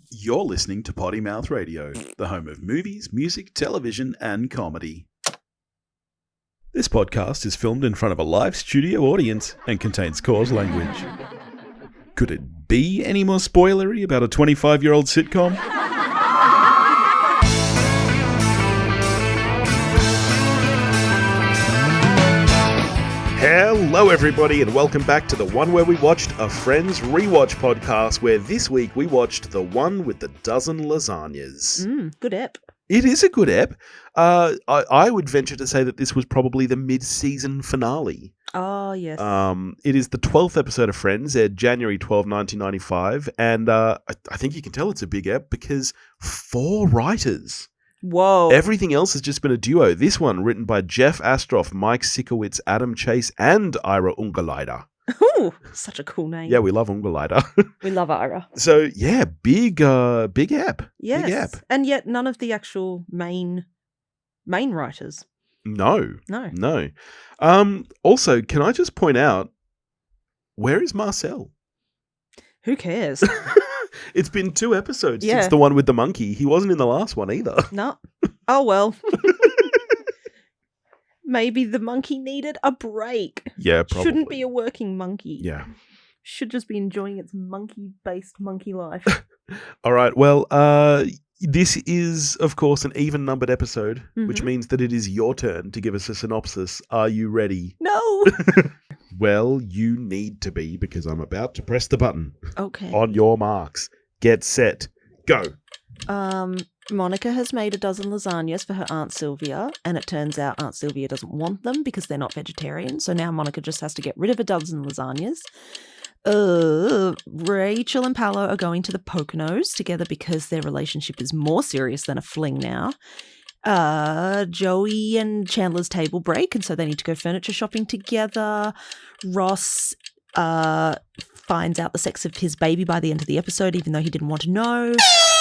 You're listening to Potty Mouth Radio, the home of movies, music, television, and comedy. This podcast is filmed in front of a live studio audience and contains coarse language. Could it be any more spoilery about a 25-year-old sitcom? Hello everybody and welcome back to the one where we watched a Friends Rewatch podcast, where this week we watched the one with the dozen lasagnas. Good ep. It is a good ep. I would venture to say that this was probably the mid-season finale. Oh, yes. It is the 12th episode of Friends, aired January 12, 1995, and I think you can tell it's a big ep because 4 writers. Whoa. Everything else has just been a duo. This one written by Jeff Astroff, Mike Sikowitz, Adam Chase, and Ira Ungerleider. Ooh, such a cool name. Yeah, we love Ungerleider. We love Ira. So, yeah, big ep. Yes. Big ep. And yet none of the actual main writers. No. No. Also, can I just point out, where is Marcel? Who cares? It's been 2 episodes since the one with the monkey. He wasn't in the last one either. No. Oh, well. Maybe the monkey needed a break. Yeah, probably. Shouldn't be a working monkey. Yeah. Should just be enjoying its monkey-based monkey life. All right. Well, this is, of course, an even-numbered episode, which means that it is your turn to give us a synopsis. Are you ready? No. Well, you need to be, because I'm about to press the button. Okay. On your marks. Get set. Go. Monica has made a dozen lasagnas for her Aunt Sylvia, and it turns out Aunt Sylvia doesn't want them because they're not vegetarian, so now Monica just has to get rid of a dozen lasagnas. Rachel and Paolo are going to the Poconos together because their relationship is more serious than a fling now. Joey and Chandler's table break, and so they need to go furniture shopping together. Ross finds out the sex of his baby by the end of the episode, even though he didn't want to know.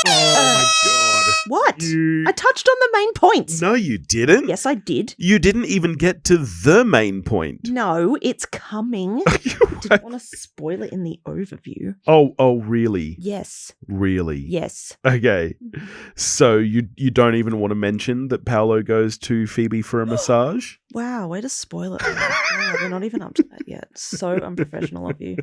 Oh my god. What? I touched on the main points. No, you didn't. Yes, I did. You didn't even get to the main point. No, it's coming. I didn't want to spoil it in the overview. Oh, really? Yes. Really? Yes. Okay. So you don't even want to mention that Paolo goes to Phoebe for a massage? Wow, way to spoil it. Wow, we're not even up to that yet. So unprofessional of you.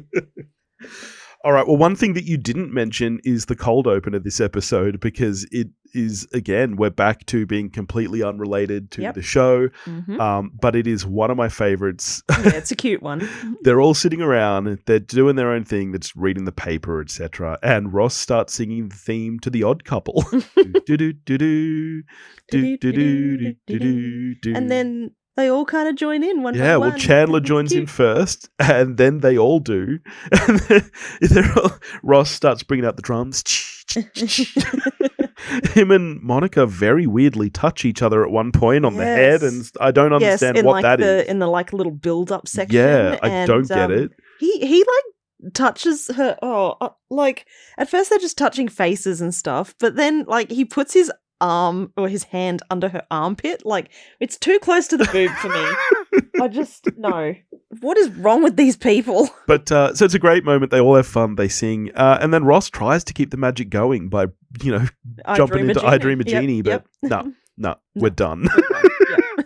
All right. Well, one thing that you didn't mention is the cold open of this episode, because it is, again, we're back to being completely unrelated to the show. But it is one of my favorites. Yeah, it's a cute one. They're all sitting around. They're doing their own thing. They're just reading the paper, etc. And Ross starts singing the theme to The Odd Couple. And then they all kind of join in one by one. Yeah, well, Chandler joins in first, and then they all do. And then Ross starts bringing out the drums. Him and Monica very weirdly touch each other at one point on the head, and I don't understand what that is. In the like little build-up section. Yeah, I don't get it. He like touches her. Like at first they're just touching faces and stuff, but then like he puts his arm or his hand under her armpit. Like, it's too close to the boob for me. I just, no. What is wrong with these people? But, so it's a great moment. They all have fun. They sing. And then Ross tries to keep the magic going by, jumping into I Dream a Genie. But no, we're done.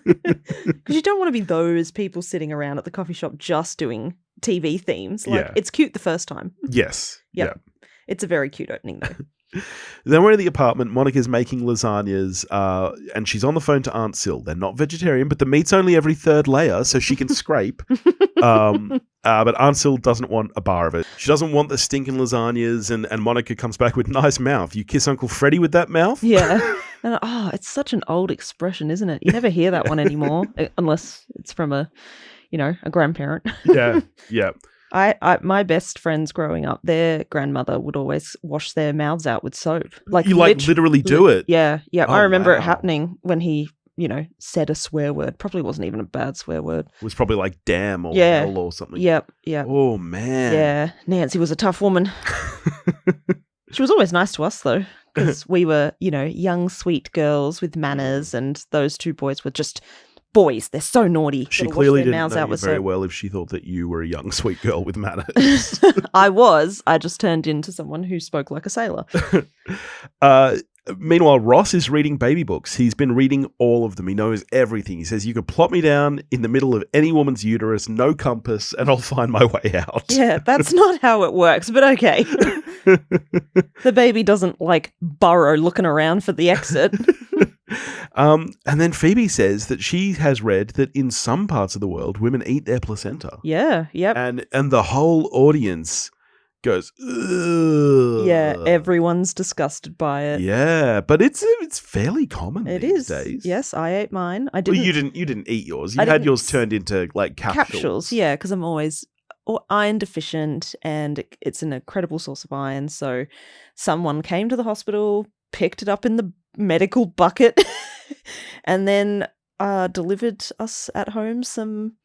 Because you don't want to be those people sitting around at the coffee shop just doing TV themes. Like, it's cute the first time. Yes. Yep. Yeah. It's a very cute opening, though. Then we're in the apartment. Monica's making lasagnas, and she's on the phone to Aunt Sil. They're not vegetarian, but the meat's only every 3rd layer, so she can scrape. But Aunt Sil doesn't want a bar of it. She doesn't want the stinking lasagnas, and Monica comes back with nice mouth. You kiss Uncle Freddie with that mouth? Yeah. And, it's such an old expression, isn't it? You never hear that one anymore, unless it's from a grandparent. Yeah. My best friends growing up, their grandmother would always wash their mouths out with soap. Like you literally do it? Yeah. Oh, I remember it happening when he, said a swear word. Probably wasn't even a bad swear word. It was probably like damn or hell or something. Yep. Oh, man. Yeah. Nancy was a tough woman. She was always nice to us, though, because we were, young, sweet girls with manners, and those 2 boys were just boys, they're so naughty. She Gotta wash clearly their didn't mouths know out you with very soap. well if she thought that you were a young, sweet girl with manners. I just turned into someone who spoke like a sailor. Meanwhile, Ross is reading baby books. He's been reading all of them. He knows everything. He says, you could plop me down in the middle of any woman's uterus, no compass, and I'll find my way out. Yeah, that's not how it works, but okay. The baby doesn't, like, burrow looking around for the exit. And then Phoebe says that she has read that in some parts of the world, women eat their placenta. Yeah, yep. And the whole audience goes, ugh. Yeah, everyone's disgusted by it. Yeah, but it's fairly common It these is. days. Yes, I ate mine. I Well, didn't. you didn't eat yours. I You had didn't yours turned into like capsules. Yeah, because I'm always iron deficient, and it's an incredible source of iron. So someone came to the hospital, picked it up in the medical bucket, and then delivered us at home some,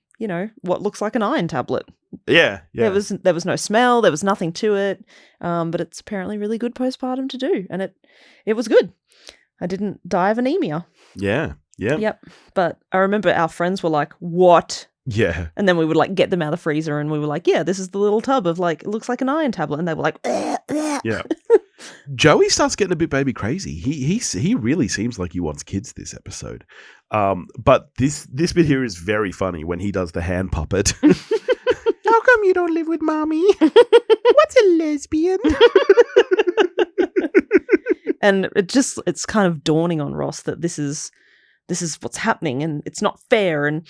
what looks like an iron tablet. Yeah. There was no smell, there was nothing to it, but it's apparently really good postpartum to do, and it was good. I didn't die of anemia. Yeah. Yep. But I remember our friends were like, "What?" Yeah. And then we would like get them out of the freezer, and we were like, "Yeah, this is the little tub of like, it looks like an iron tablet," and they were like, Yeah. Joey starts getting a bit baby crazy. He really seems like he wants kids this episode. But this bit here is very funny when he does the hand puppet. How come you don't live with mommy? What's a lesbian? And it's kind of dawning on Ross that this is what's happening, and it's not fair, and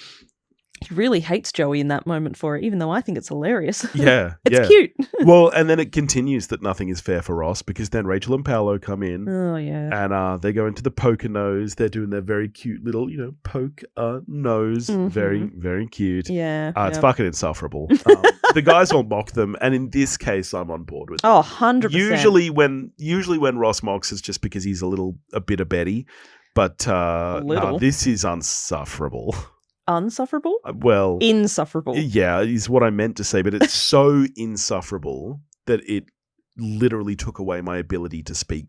he really hates Joey in that moment for it, even though I think it's hilarious. Yeah. It's cute. Well, and then it continues that nothing is fair for Ross because then Rachel and Paolo come in. Oh, yeah. And they go into the poker nose. They're doing their very cute little, poke nose. Mhm. Very, very cute. Yeah. It's fucking insufferable. The guys all mock them, and in this case, I'm on board with them. Oh, 100%. Usually when Ross mocks, it's just because he's a bit of Betty. But no, this is unsufferable. Unsufferable? Well, insufferable. Yeah, is what I meant to say, but it's so insufferable that it literally took away my ability to speak.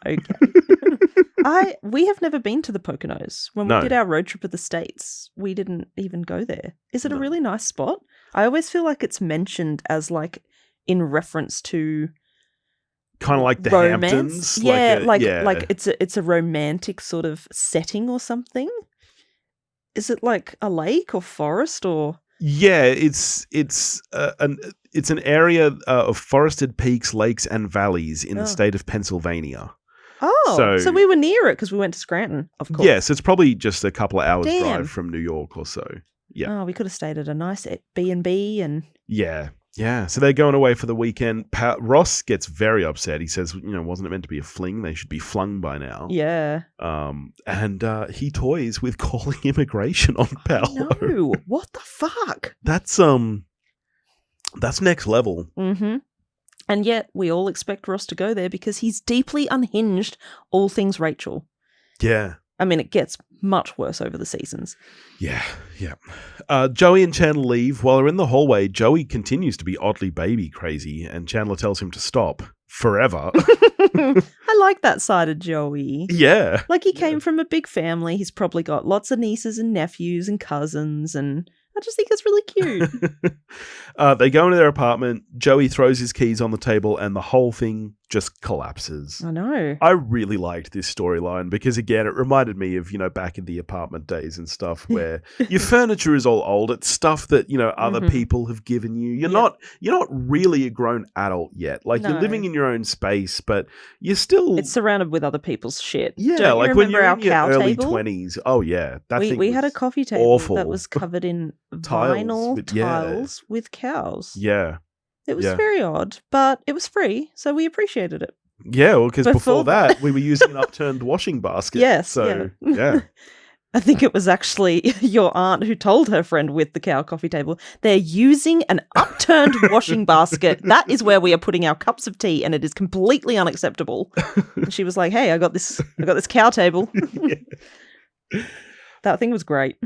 Okay. We have never been to the Poconos. When we did our road trip to the States, we didn't even go there. Is it a really nice spot? I always feel like it's mentioned as like in reference to kind of like the romance. Hamptons. Yeah, like it's a romantic sort of setting or something. Is it like a lake or forest or? Yeah, it's an area of forested peaks, lakes, and valleys in the state of Pennsylvania. Oh, so we were near it because we went to Scranton, of course. Yes, it's probably just a couple of hours drive from New York or so. Yeah. Oh, we could have stayed at a nice B&B and. Yeah. So they're going away for the weekend. Ross gets very upset. He says, wasn't it meant to be a fling? They should be flung by now. Yeah. And he toys with calling immigration on Paolo. No, what the fuck? That's next level. Mm-hmm. And yet we all expect Ross to go there because he's deeply unhinged all things Rachel. Yeah. I mean, it gets much worse over the seasons. Yeah. Joey and Chandler leave. While they're in the hallway, Joey continues to be oddly baby crazy, and Chandler tells him to stop forever. I like that side of Joey. Yeah. Like he came from a big family. He's probably got lots of nieces and nephews and cousins, and I just think it's really cute. They go into their apartment. Joey throws his keys on the table, and the whole thing just collapses. I know. I really liked this storyline because, again, it reminded me of, back in the apartment days and stuff where your furniture is all old. It's stuff that, other people have given you. You're not really a grown adult yet. Like, you're living in your own space, but you're still... It's surrounded with other people's shit. Yeah, Don't like you when you're our in your cow early table? 20s. Oh, yeah. We had a coffee table awful. that was covered in vinyl tiles with cows. Yeah. It was very odd, but it was free, so we appreciated it. Yeah, well, because before that, we were using an upturned washing basket. Yes. So, yeah. I think it was actually your aunt who told her friend with the cow coffee table, they're using an upturned washing basket. That is where we are putting our cups of tea, and it is completely unacceptable. And she was like, hey, I got this cow table. That thing was great.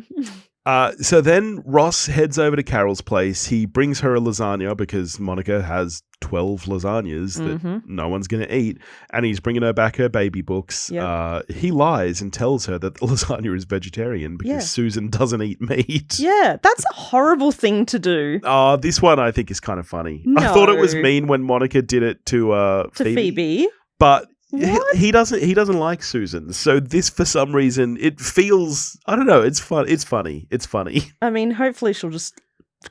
So then Ross heads over to Carol's place. He brings her a lasagna because Monica has 12 lasagnas that no one's going to eat. And he's bringing her back her baby books. Yep. He lies and tells her that the lasagna is vegetarian because Susan doesn't eat meat. Yeah, that's a horrible thing to do. This one I think is kind of funny. No. I thought it was mean when Monica did it to Phoebe. But he doesn't like Susan. So this, for some reason, it feels, I don't know, it's fun. It's funny. It's funny. I mean, hopefully she'll just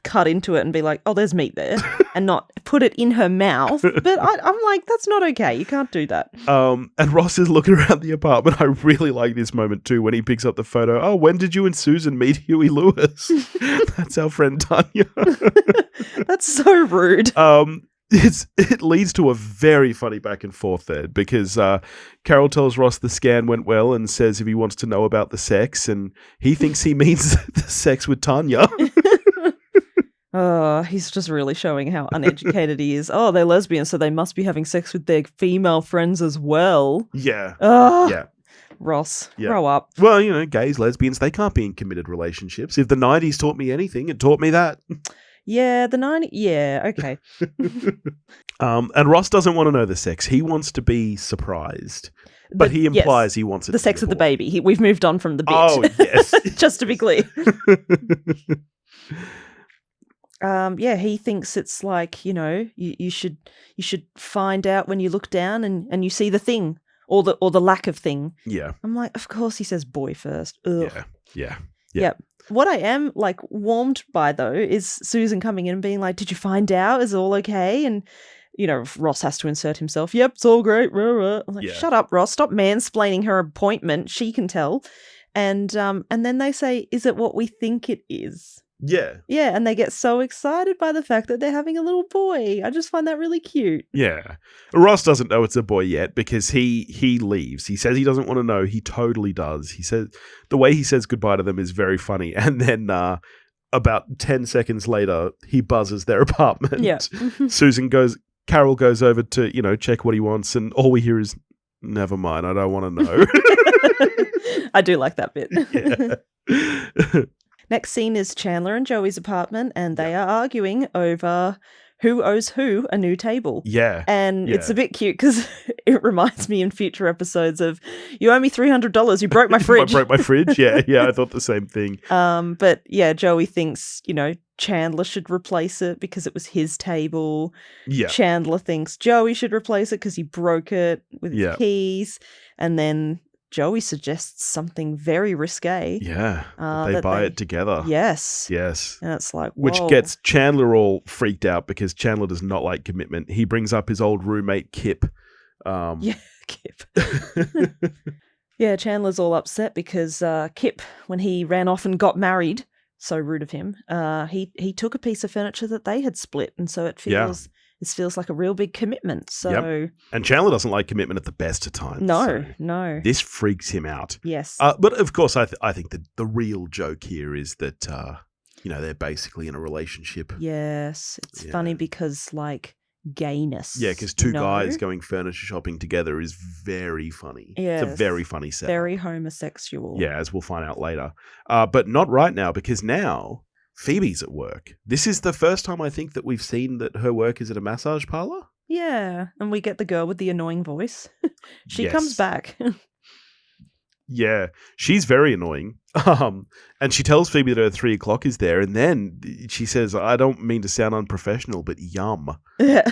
cut into it and be like, oh, there's meat there, and not put it in her mouth. But I'm like, that's not okay. You can't do that. And Ross is looking around the apartment. I really like this moment too when he picks up the photo. Oh, when did you and Susan meet Huey Lewis? That's our friend Tanya. That's so rude. It leads to a very funny back and forth there because Carol tells Ross the scan went well and says if he wants to know about the sex, and he thinks he means the sex with Tanya. Oh, he's just really showing how uneducated he is. Oh, they're lesbians, so they must be having sex with their female friends as well. Yeah. Yeah. Ross, grow up. Well, gays, lesbians, they can't be in committed relationships. If the 90s taught me anything, it taught me that. Yeah, the 90s. Yeah, okay. And Ross doesn't want to know the sex. He wants to be surprised. But he implies he wants it the to sex be of the baby. We've moved on from the bit. Oh, yes. Just to be clear. He thinks it's like, you should find out when you look down and you see the thing or the lack of thing. Yeah. I'm like, of course he says boy first. Ugh. Yeah. What I am warmed by though is Susan coming in and being like, did you find out? Is it all okay? And Ross has to insert himself. Yep, it's all great. I'm like, shut up, Ross. Stop mansplaining her appointment. She can tell. And then they say, is it what we think it is? Yeah. Yeah, and they get so excited by the fact that they're having a little boy. I just find that really cute. Yeah. Ross doesn't know it's a boy yet because he leaves. He says he doesn't want to know. He totally does. He says the way he says goodbye to them is very funny. And then about 10 seconds later, he buzzes their apartment. Yeah. Carol goes over to, check what he wants, and all we hear is, never mind, I don't want to know. I do like that bit. Yeah. Next scene is Chandler and Joey's apartment, and they are arguing over who owes who a new table. Yeah. And it's a bit cute because it reminds me in future episodes of, you owe me $300, you broke my fridge. I broke my fridge, yeah, I thought the same thing. But yeah, Joey thinks, Chandler should replace it because it was his table. Yeah. Chandler thinks Joey should replace it because he broke it with his keys. And then Joey suggests something very risque. Yeah. They buy it together. Yes. Yes. And it's like, whoa. Which gets Chandler all freaked out because Chandler does not like commitment. He brings up his old roommate, Kip. Kip. Yeah, Chandler's all upset because Kip, when he ran off and got married, so rude of him, he took a piece of furniture that they had split. And so it feels... This feels like a real big commitment. So, And Chandler doesn't like commitment at the best of times. No. This freaks him out. Yes. But of course, I think that the real joke here is that, they're basically in a relationship. Yes. It's funny because, gayness. Yeah, because two guys going furniture shopping together is very funny. Yes. It's a very funny setup. Very homosexual. Yeah, as we'll find out later. But not right now, because now Phoebe's at work. This is the first time I think that we've seen that her work is at a massage parlor. Yeah, and we get the girl with the annoying voice. She comes back. Yeah, she's very annoying. And she tells Phoebe that her 3 o'clock is there, and then she says, I don't mean to sound unprofessional, but yum. Yeah.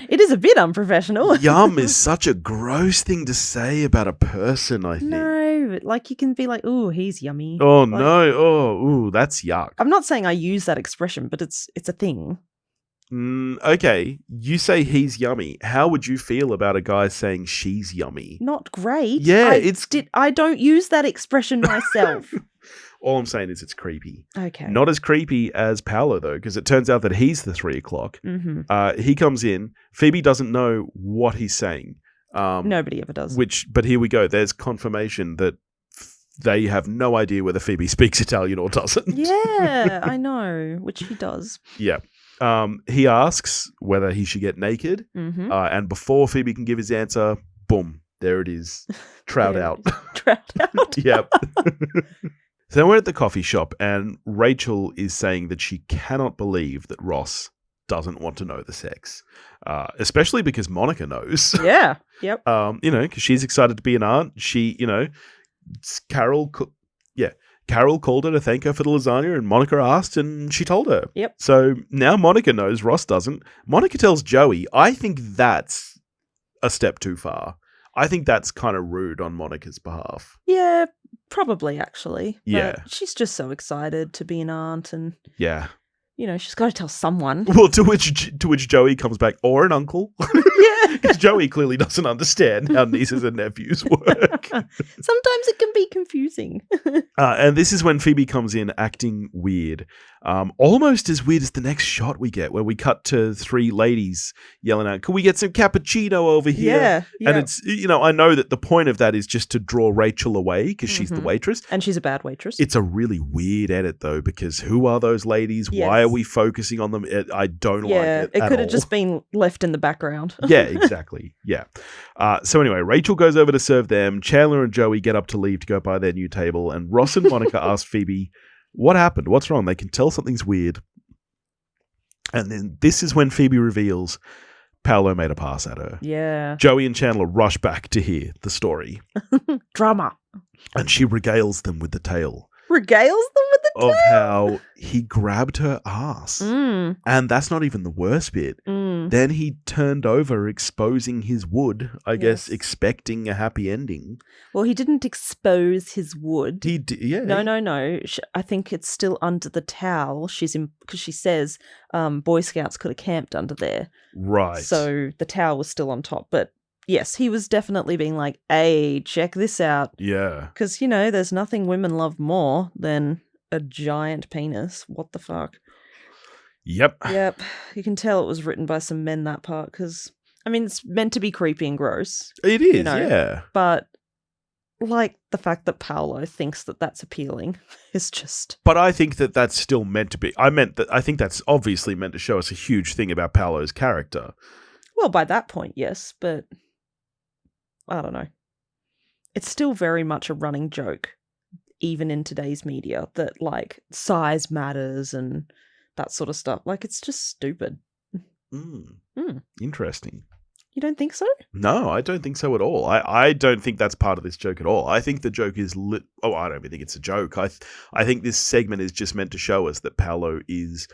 It is a bit unprofessional. Yum is such a gross thing to say about a person, I think. No, you can be like, ooh, he's yummy. Oh, no. Oh, ooh, that's yuck. I'm not saying I use that expression, but it's a thing. Okay, you say he's yummy. How would you feel about a guy saying she's yummy? Not great. Yeah, I don't use that expression myself. All I'm saying is it's creepy. Okay. Not as creepy as Paolo, though, because it turns out that he's the 3 o'clock. Mm-hmm. He comes in. Phoebe doesn't know what he's saying. Nobody ever does. But here we go. There's confirmation that they have no idea whether Phoebe speaks Italian or doesn't. Yeah, I know, which he does. Yeah. He asks whether he should get naked. Mm-hmm. And before Phoebe can give his answer, boom, there it is. Trout out. Trout out. Yep. So then we're at the coffee shop, and Rachel is saying that she cannot believe that Ross doesn't want to know the sex, especially because Monica knows. Yeah. Yep. Because she's excited to be an aunt. She, Carol called her to thank her for the lasagna, and Monica asked, and she told her. Yep. So now Monica knows, Ross doesn't. Monica tells Joey. I think that's a step too far. I think that's kind of rude on Monica's behalf. Yeah, probably actually. Yeah. But she's just so excited to be an aunt, and Yeah. she's got to tell someone. Well, to which Joey comes back, or an uncle. Yeah. Because Joey clearly doesn't understand how nieces and nephews work. Sometimes it can be confusing. And this is when Phoebe comes in acting weird. Almost as weird as the next shot we get, where we cut to 3 ladies yelling out, "Can we get some cappuccino over here?" Yeah. And it's, I know that the point of that is just to draw Rachel away because she's the waitress. And she's a bad waitress. It's a really weird edit, though, because who are those ladies? Yes. Why are we focusing on them? I don't like it. It at could have all. just been left in the background. Yeah, exactly. Yeah. So anyway, Rachel goes over to serve them. Chandler and Joey get up to leave to go by their new table, and Ross and Monica ask Phoebe, "What happened? What's wrong?" They can tell something's weird. And then this is when Phoebe reveals Paolo made a pass at her. Yeah. Joey and Chandler rush back to hear the story. Drama. And she regales them with the tale Regales them with the of how he grabbed her ass. Mm. And that's not even the worst bit. Then he turned over, exposing his wood, I guess, expecting a happy ending. Well, he didn't expose his wood. He did, yeah. No. I think it's still under the towel. Because she says Boy Scouts could have camped under there. Right. So the towel was still on top. But yes, he was definitely being like, "Hey, check this out." Yeah. Because, there's nothing women love more than a giant penis. What the fuck? Yep. Yep. You can tell it was written by some men, that part, because, it's meant to be creepy and gross. It is, yeah. But, the fact that Paolo thinks that that's appealing is just... But I think that that's still meant to be. I think that's obviously meant to show us a huge thing about Paolo's character. Well, by that point, yes, but... I don't know. It's still very much a running joke, even in today's media, that, size matters and that sort of stuff. It's just stupid. Interesting. You don't think so? No, I don't think so at all. I don't think that's part of this joke at all. I think the joke is I don't even think it's a joke. I think this segment is just meant to show us that Paolo is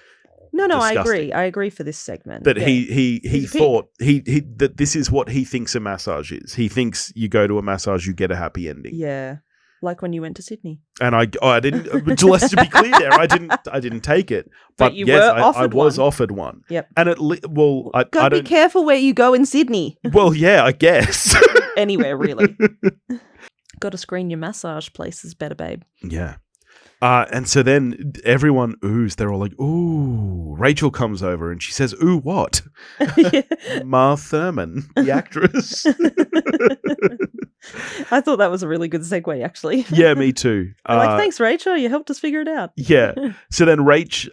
No, disgusting. I agree for this segment. That yeah. he thought that this is what he thinks a massage is. He thinks you go to a massage, you get a happy ending. Yeah. Like when you went to Sydney. And I didn't. Let's be clear there. I didn't take it. But you yes, were offered I was one. offered one. Yep. And I Gotta be don't. careful where you go in Sydney. Well, yeah, I guess. Anywhere, really. Gotta screen your massage places better, babe. Yeah. And so then everyone oohs. They're all like, "Ooh." Rachel comes over and she says, "Ooh, what?" Ma Thurman, the actress. I thought that was a really good segue, actually. Yeah, me too. Thanks, Rachel. You helped us figure it out. Yeah. So then Rach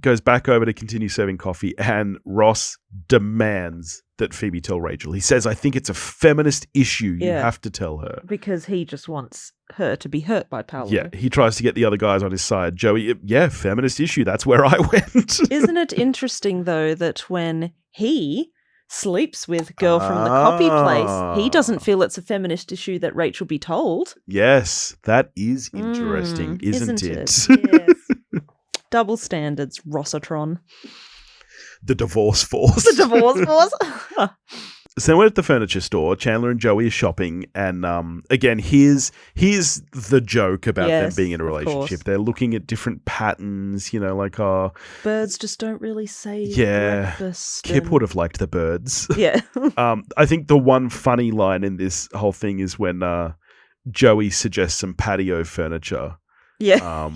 goes back over to continue serving coffee, and Ross demands that Phoebe tell Rachel. He says, "I think it's a feminist issue. You have to tell her." Because he just wants her to be hurt by Paolo. Yeah, he tries to get the other guys on his side. Joey, feminist issue. That's where I went. Isn't it interesting, though, that when he sleeps with girl from the copy place, he doesn't feel it's a feminist issue that Rachel be told? Yes, that is interesting, isn't it? Yes. Double standards, Rossatron. The divorce force. The divorce force. So we're at the furniture store. Chandler and Joey are shopping, and again, here's the joke about them being in a relationship. They're looking at different patterns, birds just don't really say breakfast. Kip would have liked the birds. Yeah. I think the one funny line in this whole thing is when Joey suggests some patio furniture. Yeah.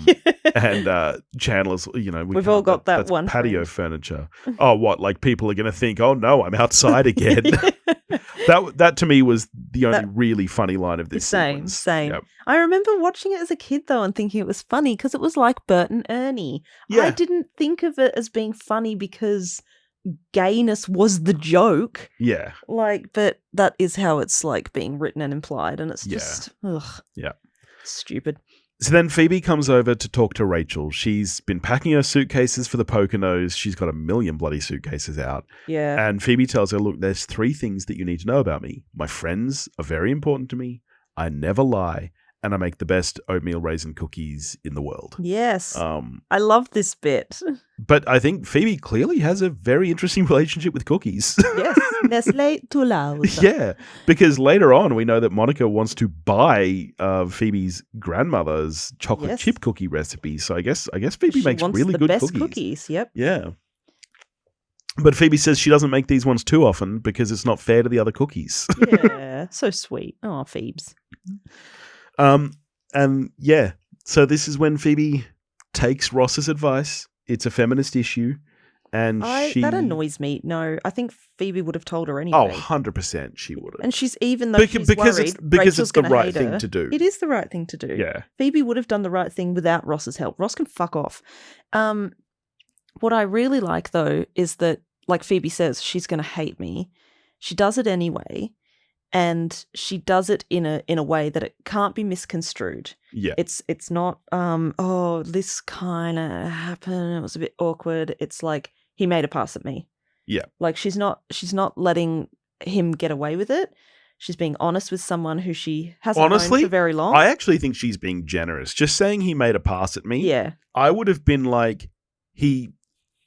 And Chandler's, we've all got that one patio friend. Furniture. Oh, what? Like people are going to think, "Oh no, I'm outside again." That to me was the only really funny line of this sequence. Same. Yep. I remember watching it as a kid though and thinking it was funny because it was like Bert and Ernie. Yeah. I didn't think of it as being funny because gayness was the joke. Yeah. But that is how it's being written and implied, and it's just ugh. Yeah. Stupid. So then Phoebe comes over to talk to Rachel. She's been packing her suitcases for the Poconos. She's got a million bloody suitcases out. Yeah. And Phoebe tells her, look, there's 3 things that you need to know about me. My friends are very important to me. I never lie. And I make the best oatmeal raisin cookies in the world. Yes. I love this bit. But I think Phoebe clearly has a very interesting relationship with cookies. Yes. Nestle too loud. Yeah, because later on we know that Monica wants to buy Phoebe's grandmother's chocolate chip cookie recipe. So I guess Phoebe makes really good best cookies. Yep. Yeah. But Phoebe says she doesn't make these ones too often because it's not fair to the other cookies. Yeah, so sweet. Oh, Phoebes. And yeah, so this is when Phoebe takes Ross's advice. It's a feminist issue. And that annoys me. No, I think Phoebe would have told her Oh, anyway. 100% she would have. And she's even though she's worried, because it's the gonna right hate thing her. to do. It is the right thing to do. Yeah. Phoebe would have done the right thing without Ross's help. Ross can fuck off. What I really like though is that, like Phoebe says, she's going to hate me. She does it anyway, and she does it in a way that it can't be misconstrued. Yeah. It's not this kind of happened. It was a bit awkward. It's like he made a pass at me. Yeah. Like she's not letting him get away with it. She's being honest with someone who she hasn't known for very long. I actually think she's being generous. Just saying he made a pass at me. Yeah. I would have been like, he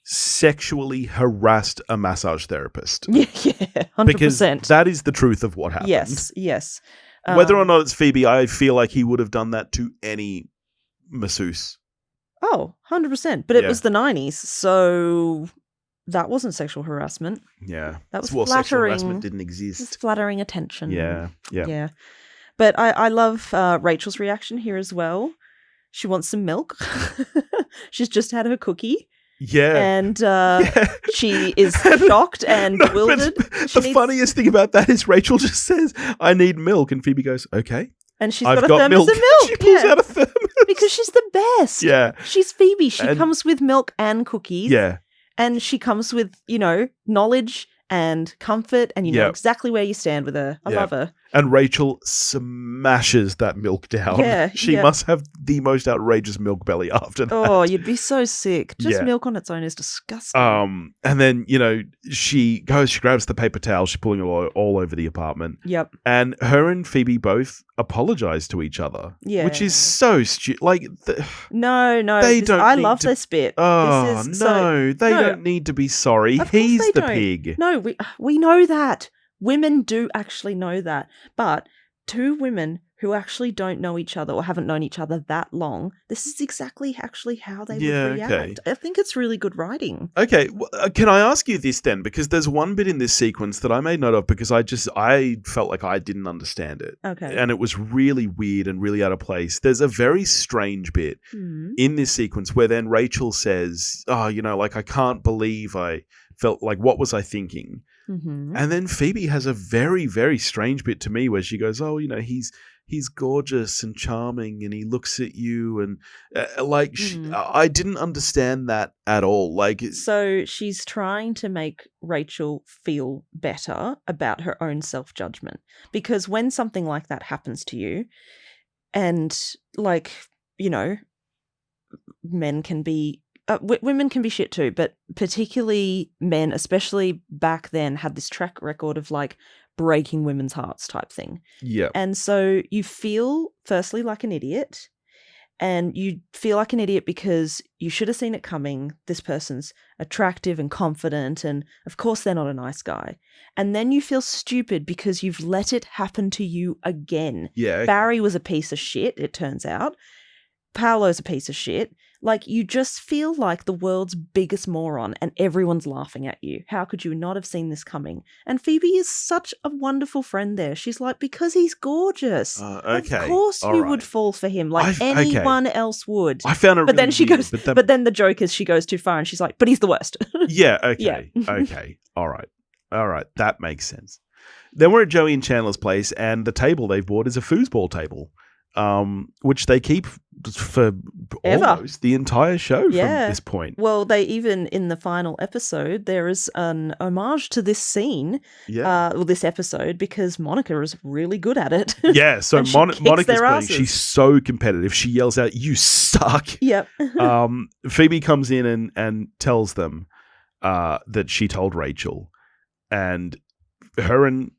sexually harassed a massage therapist. Yeah, 100%. Because that is the truth of what happened. Yes. Whether or not it's Phoebe, I feel like he would have done that to any masseuse. Oh, 100%. But it was the 90s, so that wasn't sexual harassment. Yeah. That was flattering. Sexual harassment didn't It exist. was flattering attention. Yeah. But I love Rachel's reaction here as well. She wants some milk. She's just had her cookie. Yeah. And she is shocked and bewildered. The funniest thing about that is Rachel just says, I need milk. And Phoebe goes, okay. And she's got a thermos of milk. She pulls out a thermos. Because she's the best. Yeah. She's Phoebe. She comes with milk and cookies. Yeah. And she comes with, knowledge and comfort, and you know exactly where you stand with her. I love her. And Rachel smashes that milk down. Yeah. She must have the most outrageous milk belly after that. Oh, you'd be so sick. Just milk on its own is disgusting. And then, she grabs the paper towel, she's pulling it all over the apartment. Yep. And her and Phoebe both apologize to each other. Yeah. Which is so stupid. Like, no. I love this bit. Oh, they don't need to be sorry. He's the pig. No, we know that. Women do actually know that. But 2 women who actually don't know each other or haven't known each other that long, this is exactly actually how they would react. Okay. I think it's really good writing. Okay, can I ask you this then? Because there's one bit in this sequence that I made note of because I felt like I didn't understand it. Okay. And it was really weird and really out of place. There's a very strange bit in this sequence where then Rachel says, I can't believe I felt like, what was I thinking? Mm-hmm. And then Phoebe has a very, very strange bit to me where she goes, he's gorgeous and charming and he looks at you and I didn't understand that at all. So she's trying to make Rachel feel better about her own self-judgment, because when something like that happens to you and men can be women can be shit too, but particularly men, especially back then, had this track record of breaking women's hearts type thing. Yeah. And so you feel firstly like an idiot, and you feel like an idiot because you should have seen it coming. This person's attractive and confident, and of course they're not a nice guy. And then you feel stupid because you've let it happen to you again. Yeah. Okay. Barry was a piece of shit, it turns out. Paolo's a piece of shit. You just feel like the world's biggest moron and everyone's laughing at you. How could you not have seen this coming? And Phoebe is such a wonderful friend there. She's like, because he's gorgeous. Okay. Of course you would fall for him anyone else would. I found it But really then she weird, goes, but then the joke is she goes too far and she's like, but he's the worst. Yeah, okay. Yeah. Okay. All right. That makes sense. Then we're at Joey and Chandler's place, and the table they've bought is a foosball table, which they keep for Ever. almost the entire show Yeah. from this point. Well, they even in the final episode, there is an homage to this scene, this episode, because Monica is really good at it. Yeah, so And she kicks Monica's their playing. asses. She's so competitive. She yells out, "You suck!" Yep. Phoebe comes in and tells them that she told Rachel, and her and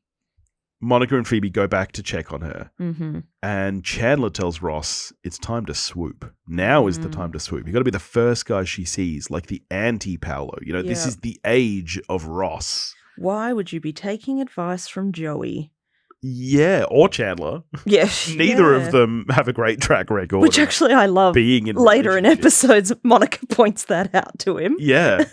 Monica and Phoebe go back to check on her. Mm-hmm. And Chandler tells Ross, it's time to swoop. Now is the time to swoop. You got to be the first guy she sees, like the anti-Paolo. You know, this is the age of Ross. Why would you be taking advice from Joey? Yeah, or Chandler. Yes. Neither of them have a great track record. Which actually I love. Being in later in episodes, Monica points that out to him. Yeah.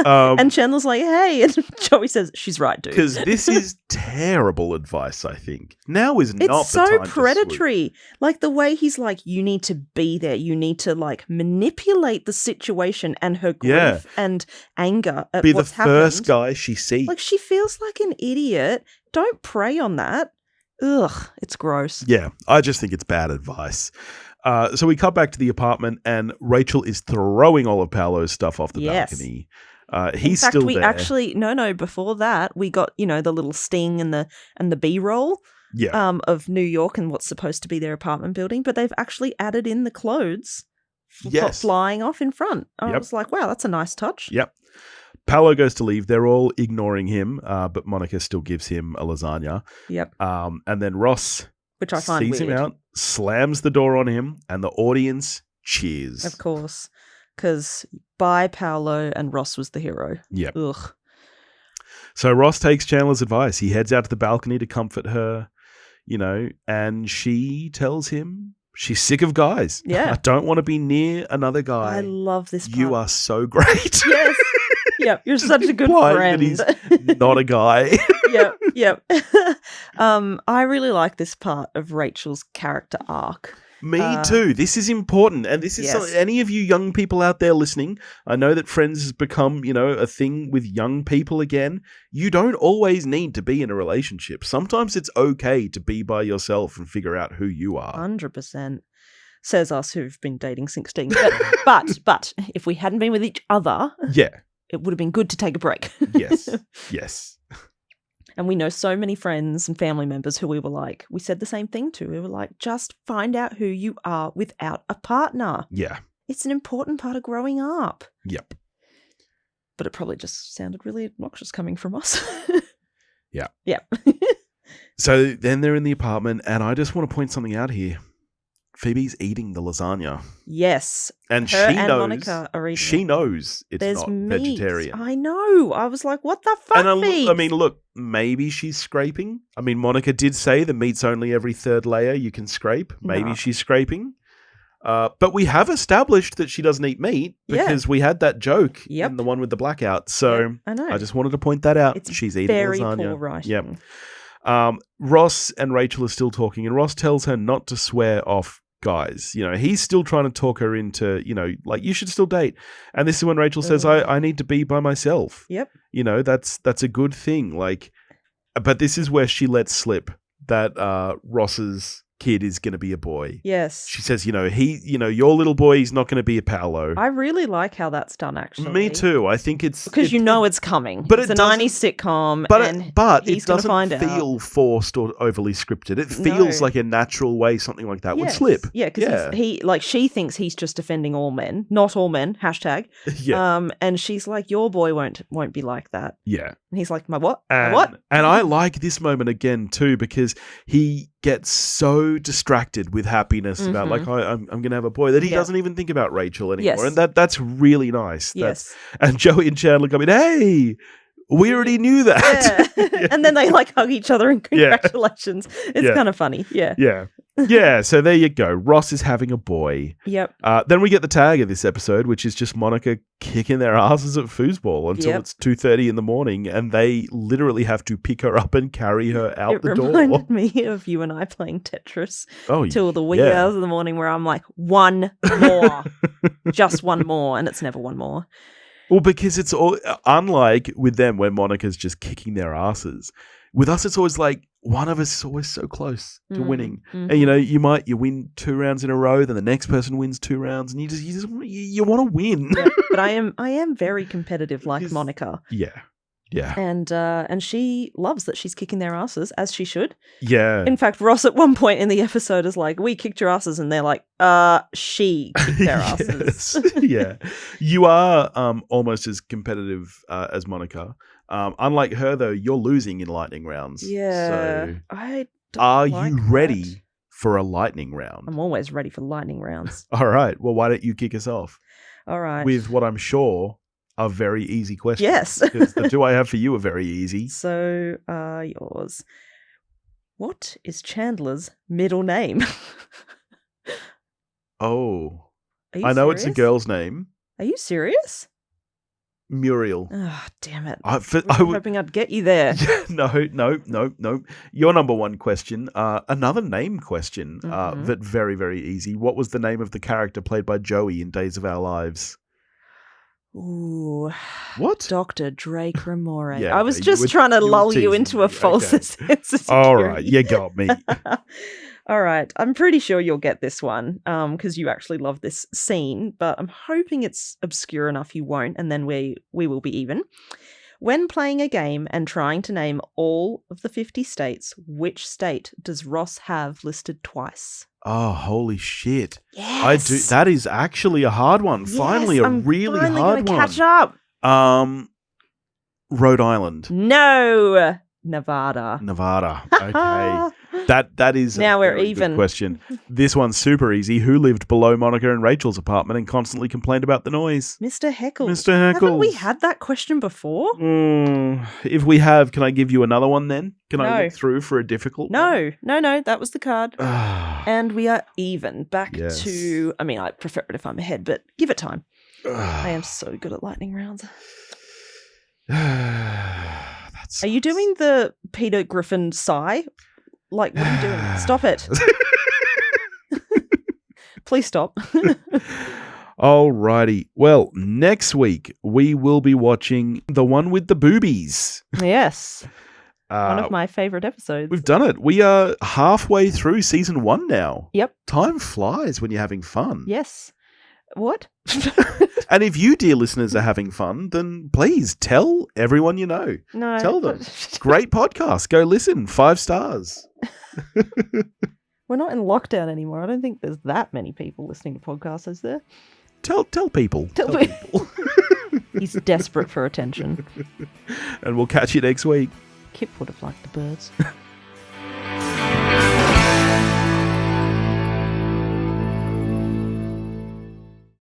And Chandler's like, hey. And Joey says, she's right, dude. Because this is terrible advice, I think. Now is not the time It's so to predatory. swoop. Like the way he's like, you need to be there. You need to like manipulate the situation and her grief and anger at Be what's the happened. first guy she sees. Like she feels like an idiot. Don't prey on that. Ugh, it's gross. Yeah, I just think it's bad advice. So we cut back to the apartment and Rachel is throwing all of Paolo's stuff off the balcony. He's still there. In fact, before that, we got, the little sting and the B-roll of New York and what's supposed to be their apartment building, but they've actually added in the clothes flying off in front. I was like, wow, that's a nice touch. Yep. Paolo goes to leave. They're all ignoring him, but Monica still gives him a lasagna. Yep. And then Ross Which I find sees weird. him out, slams the door on him, and the audience cheers. Of course. Because bye, Paolo, and Ross was the hero. Yep. Ugh. So Ross takes Chandler's advice. He heads out to the balcony to comfort her, and she tells him she's sick of guys. Yeah. I don't want to be near another guy. I love this part. You are so great. Yes. Yep, you're such a good friend. That he's not a guy. Yep. I really like this part of Rachel's character arc. Me too. This is important. And this is something, any of you young people out there listening, I know that Friends has become, a thing with young people again. You don't always need to be in a relationship. Sometimes it's okay to be by yourself and figure out who you are. 100%. Says us who've been dating 16. But if we hadn't been with each other, it would have been good to take a break. Yes. And we know so many friends and family members who we said the same thing to. We were like, just find out who you are without a partner. Yeah. It's an important part of growing up. Yep. But it probably just sounded really obnoxious coming from us. Yeah. Yeah. So then they're in the apartment, and I just want to point something out here. Phoebe's eating the lasagna. Yes. And Her she and knows. Monica are eating She knows it's There's not meat. vegetarian. I know. I was like, what the fuck, And Phoebe? I mean, look, maybe she's scraping. I mean, Monica did say the meat's only every third layer you can scrape. Maybe she's scraping. But we have established that she doesn't eat meat because we had that joke in the one with the blackout. So I know. I just wanted to point that out. She's eating very lasagna. poor writing. Yep. Ross and Rachel are still talking, and Ross tells her not to swear off guys. He's still trying to talk her into, like, you should still date. And this is when Rachel says, I need to be by myself. Yep. That's a good thing. Like, but this is where she lets slip that Ross's kid is going to be a boy. Yes. She says, your little boy is not going to be a Paolo. I really like how that's done, actually. Me too. I think it's... Because it's coming. But it's a 90s sitcom, but he's it going to find doesn't out. feel forced or overly scripted. It feels like a natural way something like that would slip. Yeah, because she thinks he's just defending all men. Not all men, hashtag. Yeah. And she's like, your boy won't be like that. Yeah. And he's like, my what? And, my what? And I like this moment again too, because he gets so distracted with happiness about like, I'm going to have a boy, that he doesn't even think about Rachel anymore. Yes. And that's really nice. Yes. And Joey and Chandler come in, hey, we already knew that. Yeah. And then they like hug each other and congratulations. It's kind of funny. Yeah. Yeah. Yeah, so there you go. Ross is having a boy. Yep. Then we get the tag of this episode, which is just Monica kicking their asses at foosball until it's 2:30 in the morning, and they literally have to pick her up and carry her out the door. It reminded me of you and I playing Tetris till the wee hours of the morning, where I'm like, one more, just one more, and it's never one more. Well, because it's all unlike with them when Monica's just kicking their asses. With us, it's always like one of us is always so close to winning. Mhm. And you win 2 rounds in a row, then the next person wins 2 rounds, and you want to win. Yeah, but I am very competitive, like Yes. Monica, Yeah. and she loves that she's kicking their asses, as she should. Yeah. In fact, Ross at one point in the episode is like, "We kicked your asses," and they're like, she kicked their asses." Yes. Yeah. You are almost as competitive as Monica. Unlike her, though, you're losing in lightning rounds. Yeah, So I don't are like you that. ready for a lightning round? I'm always ready for lightning rounds. All right. Well, why don't you kick us off All right. with what I'm sure are very easy questions? Yes. Because the 2 I have for you are very easy. So, yours. What is Chandler's middle name? Oh, Are you I know serious? it's a girl's name. Are you serious? Muriel. Oh, damn it. I I was hoping I'd get you there. No. Your number 1 question, another name question, Mhm. that very, very easy. What was the name of the character played by Joey in Days of Our Lives? Ooh. What? Dr. Drake Ramore. Yeah, I was you just were- trying to you were lull you teasing into a me. false Okay. sense of security. All right, you got me. All right. I'm pretty sure you'll get this one because you actually love this scene, but I'm hoping it's obscure enough you won't, and then we will be even. When playing a game and trying to name all of the 50 states, which state does Ross have listed twice? Oh, holy shit. Yes. I do. That is actually a hard one. Finally, I'm really finally hard gonna one. catch up. Rhode Island. No. Nevada. Nevada. Okay. That is Now a we're very good even. question. This one's super easy. Who lived below Monica and Rachel's apartment and constantly complained about the noise? Mr. Heckles. Mr. Haven't we Heckles. had that question before? If we have, can I give you another one then? Can I No. look through for a difficult one? No, that was the card. And we are even. Back Yes. to, I mean, I prefer it if I'm ahead, but give it time. I am so good at lightning rounds. Are you doing the Peter Griffin sigh? Like, what are you doing? Stop it. Please stop. Alrighty. Well, next week we will be watching the one with the boobies. Yes. One Uh, of my favorite episodes. We've done it. We are halfway through season 1 now. Yep. Time flies when you're having fun. Yes. What? And if you, dear listeners, are having fun, then please tell everyone you know. No. Tell them. Great podcast. Go listen. 5 stars. We're not in lockdown anymore. I don't think there's that many people listening to podcasts, is there? Tell people. Tell people. He's desperate for attention. And we'll catch you next week. Kip would have liked the birds.